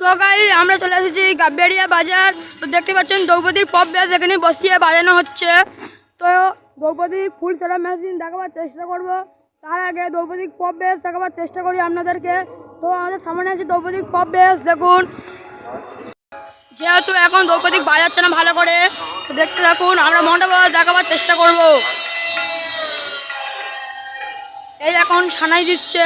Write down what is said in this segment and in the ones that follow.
তো গাইস আমরা চলে এসেছি গাবেরিয়া বাজার। তো দেখতে পাচ্ছেন দ্রৌপদীর পপ ব্যাস এখানে বসিয়ে বাজানো হচ্ছে। তো দ্রৌপদী ফুল ছাড়া মেশিন দেখাবার চেষ্টা করব, তার আগে দ্রৌপদীর পপ ব্যাস দেখাবার চেষ্টা করি আপনাদেরকে। তো আমাদের সামনে আছে দ্রৌপদীর পপ ব্যাস, দেখুন। যেহেতু এখন দ্রৌপদী বাজাচ্ছে না ভালো করে, তো দেখতে থাকুন, আমরা মণ্ডপ দেখাবার চেষ্টা করব। এই এখন সানাই দিচ্ছে।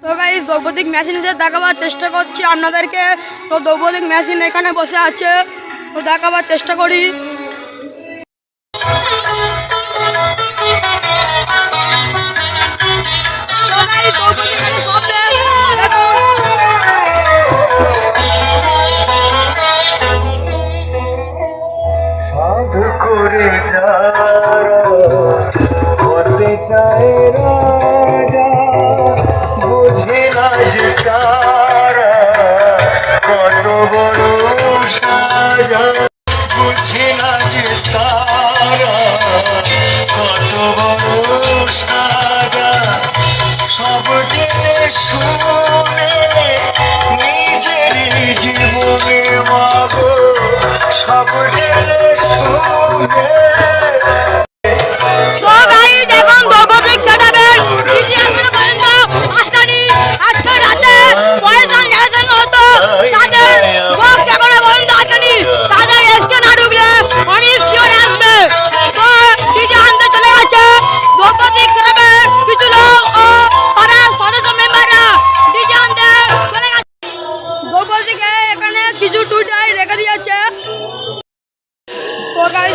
তো গাইস দ্রৌপদীর মেশিন দেখাবার চেষ্টা করছি আপনাদেরকে। তো দ্রৌপদীর মেশিন এখানে বসে আছে, তো দেখাবার চেষ্টা করি। কত বড় সাজা বুঝে না যে তারা, কত বড় সাজা সব জেনে শুনে নিজের জীবনে মাগো, সব জেনে শুনে।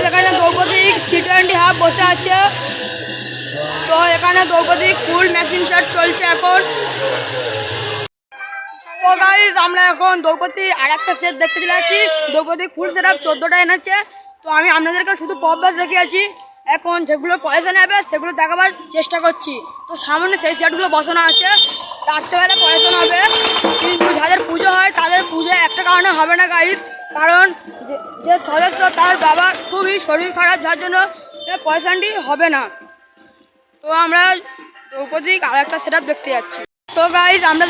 এখানে দ্রৌপদী T20 হাফ বসে আছে। তো এখানে দ্রৌপদী ফুল মেশিন সেট চলছে এখন। তো গাইস আমরা এখন দ্রৌপদীর আরেকটা সেট দেখতে চলে যাচ্ছি। দ্রৌপদী ফুল সেট আপ 14টা এনেছে। তো আমি আপনাদেরকে শুধু পপ ব্যাস দেখিয়েছি, এখন যেগুলো পয়সা নেবে সেগুলো দেখাবার চেষ্টা করছি। তো সামনে সেই সেটগুলো বসানো আছে, রাত্রেবেলা পয়সা হবে, কিন্তু যাদের পুজো হয় তাদের পুজো একটা কারণে হবে না গাইস, কারণ যে সদস্য তার বাবার খুবই শরীর খারাপ, যার জন্য পয়সাটি হবে না। তো আমরা দ্রৌপদী আরেকটা সেট আপ দেখতে যাচ্ছি। তো গাইস আমরা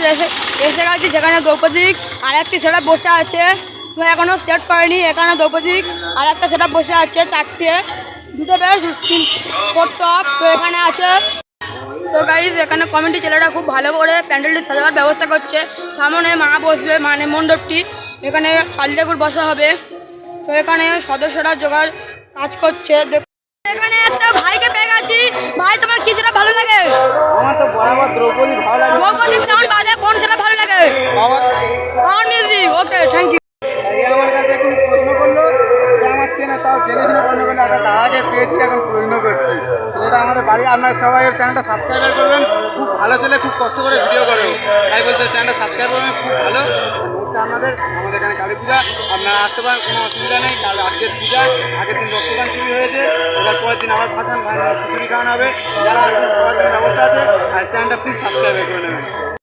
এসে গেছি যেখানে দ্রৌপদী আরেকটি সেট আপ বসে আছে। তো এখনও সেট করেনি, এখানে দ্রৌপদী আরেকটা সেট আপ বসে আছে, 4টে, 2টো ব্যাস, 4 টপ। তো এখানে আছে। তো গাইস এখানে কমিটি ছেলেরা খুব ভালো করে প্যান্ডেলটি সাজাবার ব্যবস্থা করছে। সামনে মা বসবে, মানে মণ্ডপটি, এখানে কালী ঠাকুর বসা হবে। তো এখানে সদস্যরা জোগাড় কাজ করছে। এখানে একটা ভাইকে পেয়ে গেছি। ভাই তোমার কি সেটা ভালো লাগে? আমার তো বরাবর দ্রৌপদী ভালো লাগে। দ্রৌপদী সাউন্ড বাজে, কোন সেটা ভালো লাগে? Power music. Okay, thank you. আমার কাছে এখন প্রশ্ন করলো যে আমার চেনে, তাও জেনে শুনে প্রশ্ন করলো, একটা দাদাকে পেয়েছি এখন প্রশ্ন করছি। সেটা আমাদের বাড়ি। আপনার সবাই ওর চ্যানেলটা সাবস্ক্রাইব করবেন। খুব ভালো ছেলে, খুব কষ্ট করে ভিডিও করে, তাই বলছে চ্যানেলটা সাবস্ক্রাইব করবেন, খুব ভালো। আমাদের এখানে কালী পূজা, আপনারা আসতে পারেন, কোনো অসুবিধা নেই। কাল আজকের পূজা, আগের দিন রক্তদান শুরু হয়েছে, এবার পরের দিন আবার ভাসান খিচুড়ি খাওয়ানো হবে। যারা আসবেন সবার জন্য ব্যবস্থা আছে, আর চ্যানেলটা প্লিজ সাবস্ক্রাইব করে নেবেন।